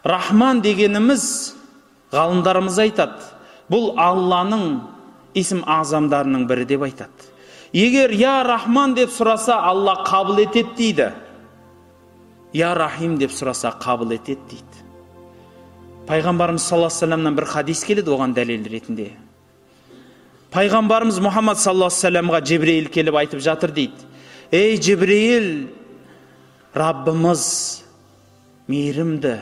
Рахман дегеніміз, ғалымдарымыз айтады, бұл Алланың исім азамдарының бірі деп айтады. Егер я Рахман деп сұраса, Алла қабыл етеді дейді. Я Рахим деп сұраса, қабыл етеді дейді. Пайғамбарымыз саллаллаху алейхи вассаламнан бір хадис келеді оған дәлел ретінде. Пайғамбарымыз Мұхаммад саллаллаху алейхи вассаламға Жебірейіл келіп айтып жатыр дейді. Ей Жебірейіл, Раббымыз мейірімді,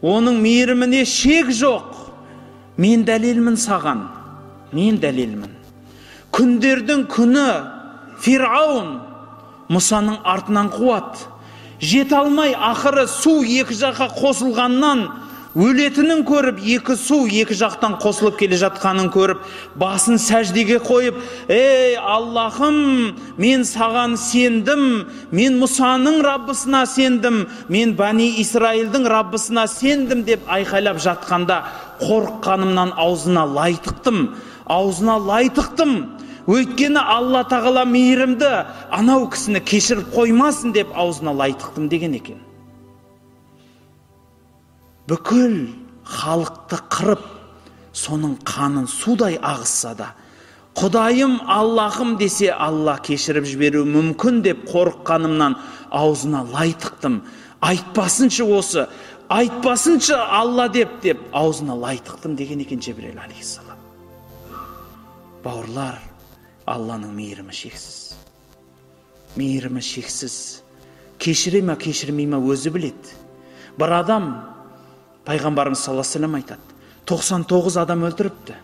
оның мейіріміне шек жоқ. Мен дәлелмін саған, мен дәлелмін. Күндердің күні Фираун Мұсаның артынан қуат. Жете алмай, ақыры су екі жаққа қосылғаннан өлетінін көріп, екі су екі жақтан қосылып келе жатқанын көріп, басын сәждеге қойып, ей Аллахым, мен саған сендім, мен Мұсаның Раббысына сендім, мен Бани Исраилдің Раббысына сендім деп айқайлап жатқанда, қорыққанымнан аузына лай тықтым. Өйткені Алла тағала мейірімді, анау кісіні кешіріп қоймасын деп аузына лай тықтым деген екен. Бүкіл халықты қырып, соның қанын судай ағызса да, Құдайым, Аллахым десе, Алла кешіріп жіберу мүмкін деп қорыққанымнан аузына лай тықтым. Айтпасыншы осы, айтпасыншы Алла деп аузына лай тықтым деген екен Жебірейіл алейхиссалам. Бауырлар, Алланың мейірімі шексіз. Мейірімі шексіз. Кешіре ме, кешірмей ме өзі біледі. Бір адам, Пайғамбарымыз саллаллаху алейхи вассалам айтады, 99 адам өлтіріпті.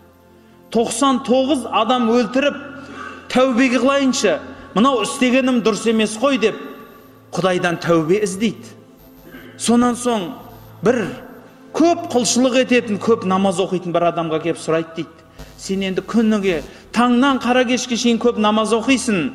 99 адам өлтіріп, тәубе қылайыншы, мынау істегенім дұрыс емес қой деп, Құдайдан тәубе іздейді. Сонан соң бір көп құлшылық ететін, көп намаз оқитын бір адамға келіп сұрайды дейді. Сен енді күніге таңнан қара кешке шейін көп намаз оқисың.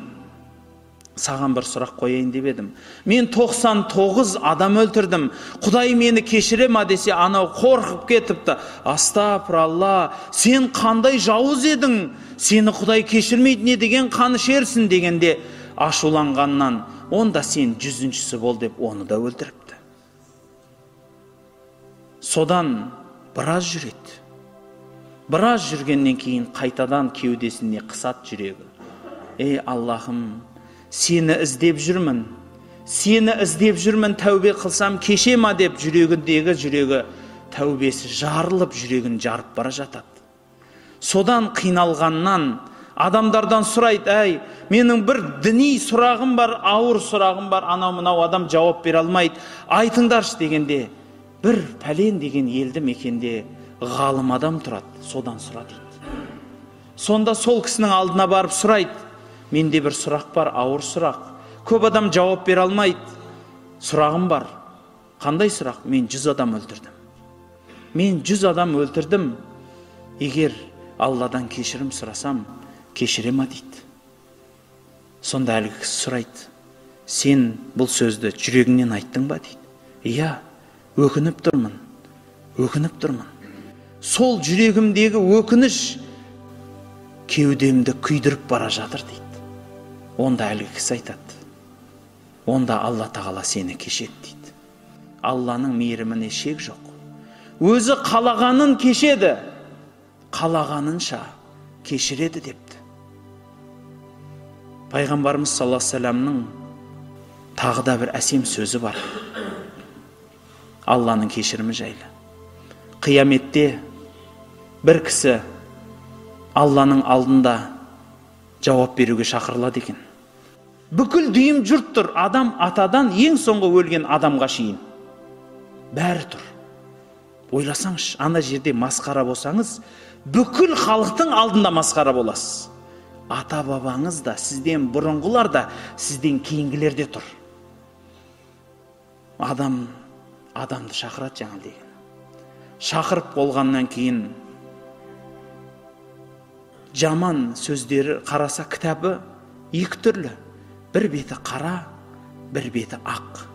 Саған бір сұрақ қояйын деп едім. Мен 99 адам өлтірдім. Құдай мені кешіре ма десе, анау қорқып кетіпті. Астапыралла, сен қандай жауыз едің? Сені Құдай кешірмейді, не деген қаны ішерсің дегенде ашуланғаннан, онда сен 100-шісі бол деп оны да өлтіріпті. Содан біраз жүреді. Біраз жүргеннен кейін қайтадан кеудесіне қысат жүрегі. Ей Аллахым, сені іздеп жүрмін, тәубе қылсам кеше ма деп жүрегі тәубесі жарылып, жүрегін жарып бара жатады. Содан қиналғаннан адамдардан сұрайды, әй, менің бір діни сұрағым бар, ауыр сұрағым бар, анау-мынау адам жауап бере алмайды, айтыңдаршы дегенде, бір пәлен деген елді мекенде ғалым адам тұрады, содан сұра дейді. Сонда сол кісінің алдына барып сұрайды, менде бір сұрақ бар, ауыр сұрақ, көп адам жауап бере алмайды, сұрағым бар. Қандай сұрақ? Мен 100 адам өлтірдім. Егер Алладан кешірім сұрасам, кешіре ма дейді. Сонда әлгі кісі сұрайды, сен бұл сөзді жүрегіңнен айттың ба дейді. Иә, өкініп тұрмын. Сол жүрегімдегі өкініш кеудемді күйдіріп бара жатыр дейді. Онда әлгі кісі айтады, онда Алла тағала сені кешеді дейді. Алланың мейіріміне шек жоқ. Өзі қалағанын кешеді, қалағанынша кешіреді депті. Пайғамбарымыз саллаллаху алейхи вассаламның тағы да бір әсем сөзі бар. Алланың кешірімі жайлы. Қияметте бір кісі Алланың алдында жауап беруге шақырылады екен. Бүкіл дүйім жұрт тұр, адам атадан ең соңғы өлген адамға шейін. Бәрі тұр. Ойласаңыз, ана жерде масқара болсаңыз, бүкіл халықтың алдында масқара боласыз. Ата бабаңыз да, сізден бұрынғылар да, сізден кейінгілер де тұр. Адамды шақырады жаңа деген. Шақырып болғаннан кейін жаман сөздері қараса кітабы екі түрлі. Бір беті қара, бір беті ақ.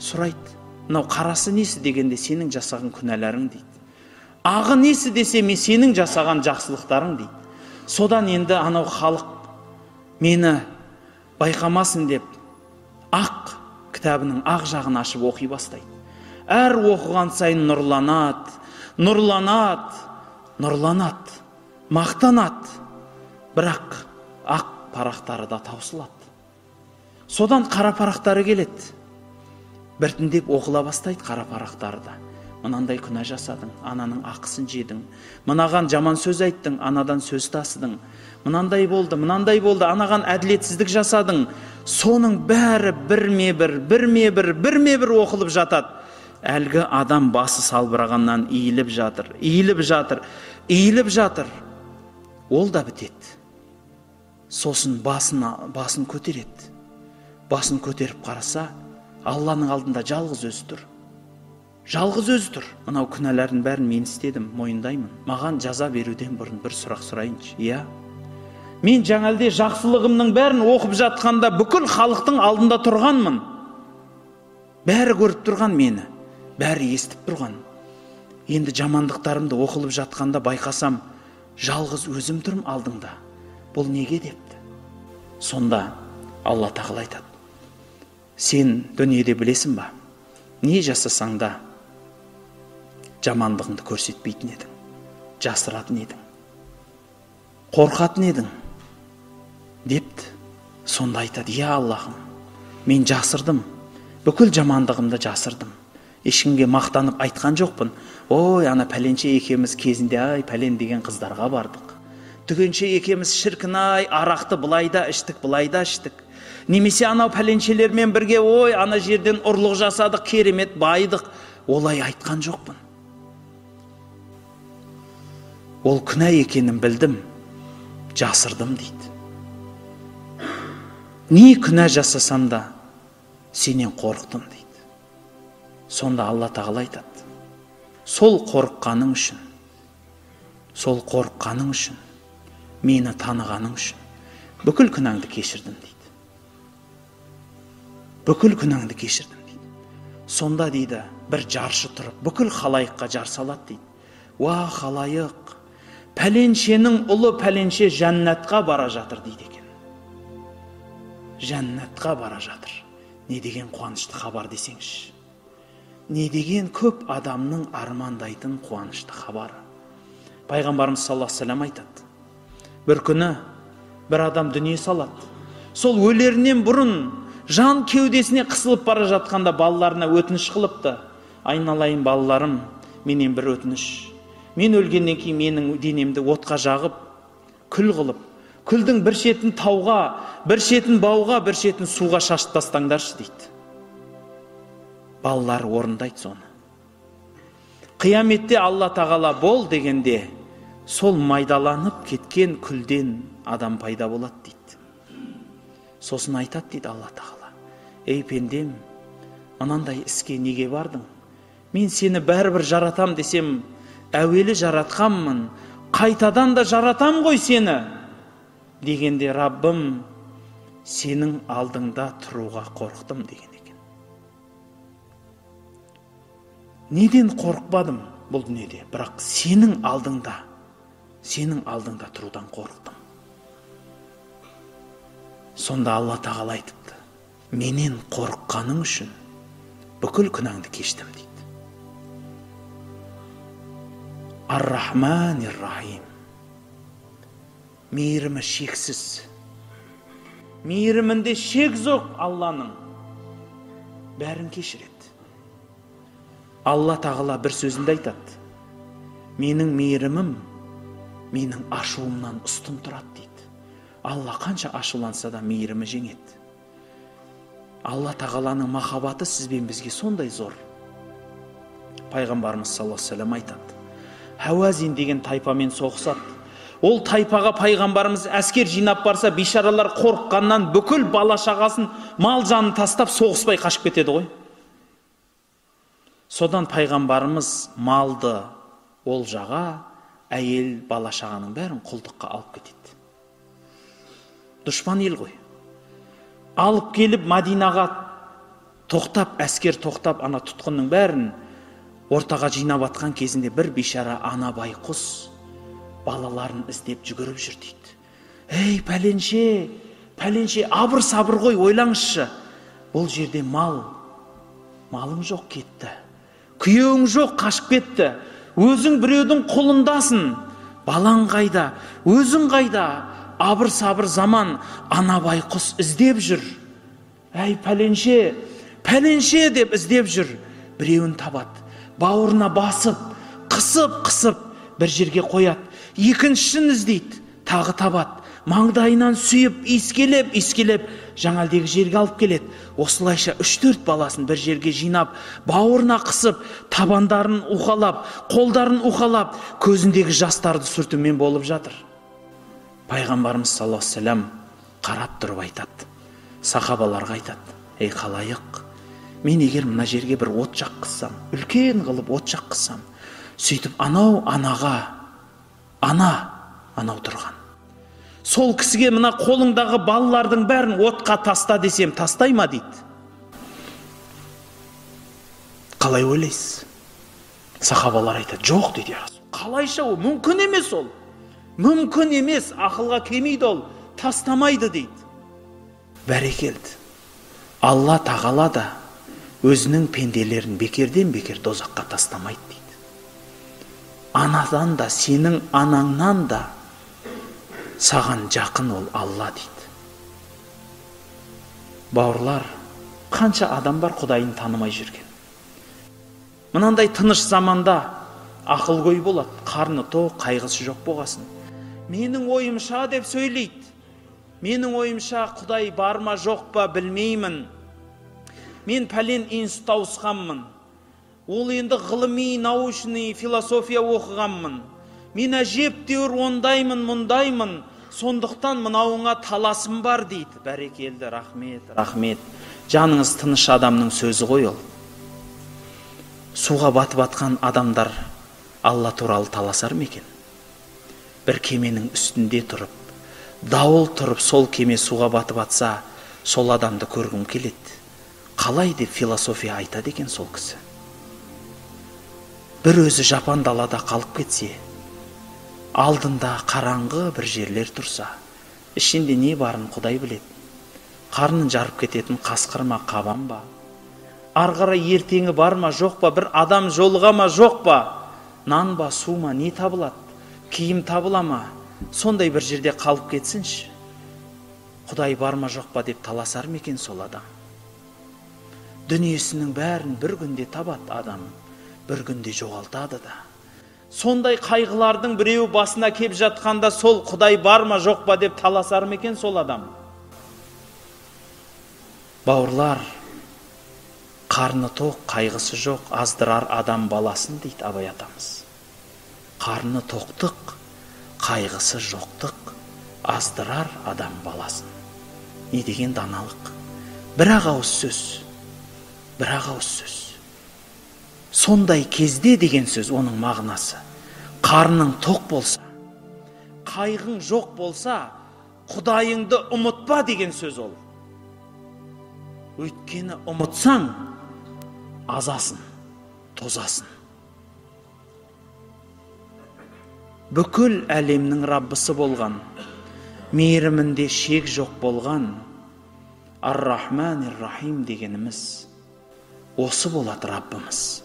Сұрайды, мынау қарасы несі дегенде сенің жасаған күнәларың дейді. Ағы несі десе мен сенің жасаған жақсылықтарың дейді. Содан енді анау халық мені байқамасын деп ақ кітабының ақ жағын ашып оқи бастайды. әр оқыған сайын нұрланады, мақтанады. Бірақ ақ парақтары да таусылады. Содан қара парақтары келеді. Біртіндеп оқыла бастайды қара парақтары да. Мынандай күнә жасадың, ананың ақысын жедің. Мынаған жаман сөз айттың, анадан сөз тасыдың. Мынандай болды, анаған әділетсіздік жасадың. Соның бәрі бірме бір оқылып жатады. Әлгі адам басы салбырағаннан иіліп жатыр. Ол да бітеді. Сосын басын көтереді. Басын көтеріп қараса, Алланың алдында жалғыз өзі тұр. Мынау күнәләрдің бәрін мен істедім, мойындаймын. Маған жаза беруден бұрын бір сұрақ сұрайыншы. Иә. Мен жаңалде жақсылығымның бәрін оқып жатқанда бүкіл халықтың алдында тұрғанмын. Бәрі көріп тұрған мені, бәрі естіп тұрған. Енді жамандықтарымды оқылып жатқанда байқасам, жалғыз өзім тұрмын алдыңда. Бұл неге депті? Сонда Алла тағала айтады: сен дүниеде білесің ба? Не жасасаң да жамандығыңды көрсетпейтін едің, жасыратын едің, қорқатын едің депті. Сонда айтады: иә Аллахым, мен жасырдым, бүкіл жамандығымды жасырдым. Ешкімге мақтанып айтқан жоқпын. Ой, ана пәленше екеміз кезінде пәлен деген қыздарға бардық. Түгенше екеміз шіркін арақты былайда іштік. Немесе анау пәленшелермен бірге ана жерден ұрлық жасадық, керемет байдық. Олай айтқан жоқпын. Ол күнә екенін білдім, жасырдым дейді. Не күнә жасасам да сенен қорықтым дейді. Сонда Алла тағала айтады: сол қорыққаның үшін, мені танығаның үшін бүкіл күнәңді кешірдім дейді. Сонда дейді, бір жаршы тұрып, бүкіл халайыққа жар салады дейді. Уа халайық, пәленшенің ұлы пәленше жәннатқа бара жатыр дейді екен. Жәннатқа бара жатыр. Не деген қуанышты хабар десеңші. Не деген көп адамның армандайтын қуанышты хабары. Пайғамбарымыз саллаллаху алейхи ва саллям айтады: бір күні бір адам дүние салады. Сол өлерінен бұрын жан кеудесіне қысылып бара жатқанда балаларына өтініш қылыпты: айналайын балаларым, менен бір өтініш. Мен өлгеннен кейін менің денемді отқа жағып, күл қылып, күлдің бір шетін тауға, бір шетін бауға, бір шетін суға шашып тастаңдаршы дейді. Балалар орындайды соны. Қияметте Алла тағала бол дегенде, сол майдаланып кеткен күлден адам пайда болады дейді. Сосын айтады дейді Алла тағала: ей пендем, анандай іске неге бардың? Мен сені бәрібір жаратам десем, әуелі жаратқанмын, қайтадан да жаратам ғой сені дегенде, Раббым, сенің алдыңда тұруға қорықтым деген екен. Неден қорықпадым бұл дүниеде, бірақ сенің алдыңда тұрудан қорықтым. Сонда Алла тағала айтыпты: менен қорыққаның үшін бүкіл күнәңді кештім дейді. Ар-Рахман-ир-Рахим. Мейірімі шексіз. Мейірімінде шек жоқ Алланың. Бәрін кешіреді. Алла тағала бір сөзінде айтады: менің мейірімім менің ашуымнан үстін тұрады дейді. Алла қанша ашуланса да мейірімі жеңеді. Алла тағаланың махаббаты сізбен бізге сондай зор. Пайғамбарымыз саллаллаху алейхи ва саллям айтады: Хауазин деген тайпамен соғысады. Ол тайпаға пайғамбарымыз әскер жинап барса, бишаралар қорыққаннан бүкіл бала шағасын, мал жанын тастап соғыспай қашып кетеді ғой. Содан пайғамбарымыз малды олжаға, әйел бала шағаның бәрін құлдыққа алып кетеді. Дұшпан ел ғой. Алып келіп Мадинаға тоқтап, әскер тоқтап, ана тұтқынның бәрін ортаға жинап атқан кезінде бір бишара ана байқұс балаларын іздеп жүгіріп жүр дейді. Ей, пәленше, абыр-сабыр ғой, ойлаңызшы. Бұл жерде малың жоқ кетті. күйеуің жоқ, қашып кетті, өзің біреудің құлындасың, балаң қайда, өзің қайда, абыр сабыр заман, ана байқұс іздеп жүр, әй пәленше деп іздеп жүр, біреуін табады, бауырына басып, қысып бір жерге қояды, екіншісін іздейді, тағы табады, маңдайынан сүйіп, искелеп жаңалдегі жерге алып келеді. Осылайша 3-4 баласын бір жерге жинап, бауырына қысып, табандарын уқалап, қолдарын уқалап, көзіндегі жастарды сүртумен болып жатыр. Пайғамбарымыз саллаллаху алейхи вассалам қарап тұрып айтады, сахабаларға айтады: ей халайық, мен егер мына жерге бір от жаққызсам, үлкен қылып от жаққызсам, сөйтіп анау тұрған, сол кісіге мына қолыңдағы балалардың бәрін отқа таста десем, тастай ма дейді. Қалай ойлайсыз? Сахабалар айтады: жоқ дейді. Қалайша ол? Мүмкін емес ол. Мүмкін емес, ақылға келмейді ол, тастамайды дейді. Бәрекелді. Алла тағала да өзінің пенделерін бекерден бекер дозаққа тастамайды дейді. Анадан да, сенің анаңнан да саған жақын ол Алла дейді. Бауырлар, қанша адам бар Құдайын танымай жүрген. Мынандай тыныш заманда ақылгөй болады, қарны тоқ, қайғысы жоқ болғасын. Менің ойымша деп сөйлейді. Менің ойымша Құдай бар ма жоқ па білмеймін. Мен пәлен институтта ауысқанмын. Ол енді ғылыми, научный философия оқығанмын. Мен әжептәуір ондаймын, мұндаймын. Сондықтан мынауыңа таласым бар дейді. Бәрекелді, рахмет. Жаныңыз тыныш адамның сөзі ғой ол. Суға батып атқан адамдар Алла туралы таласар ма екен? Бір кеменің үстінде тұрып, дауыл тұрып, сол кеме суға батып атса, сол адамды көргім келеді. Қалай деп философия айтады екен сол кісі. Бір өзі жапан далада қалып кетсе, алдында қараңғы бір жерлер тұрса, ішінде не барын Құдай біледі. Қарнын жарып кететін қасқыр ма, қабан ба? Арғара ертеңі бар ма, жоқ па? Бір адам жолыға ма, жоқ па? Нан ба, су ма, не табылады? Киім табыла ма? Сондай бір жерде қалып кетсінші. Құдай бар ма, жоқ па деп таласар ма екен сол адам? Дүниесінің бәрін бір күнде табады адам, бір күнде жоғалтады да. Сондай қайғылардың біреу басына кеп жатқанда сол Құдай бар ма, жоқ па деп таласар ма екен сол адам? Бауырлар, қарны тоқ, қайғысы жоқ, аздырар адам баласын дейді Абай атамыз. Қарны тоқтық, қайғысы жоқтық, аздырар адам баласын. Не деген даналық? Бір-ақ ауыз сөз. Сондай кезде деген сөз, оның мағынасы. Қарның тоқ болса, қайғың жоқ болса, Құдайыңды ұмытпа деген сөз ол. Өйткені ұмытсаң, азасын, тозасын. Бүкіл әлемнің Раббысы болған, мейірімінде шек жоқ болған Ар-Рахман Ар-Рахим дегеніміз осы болады Раббымыз.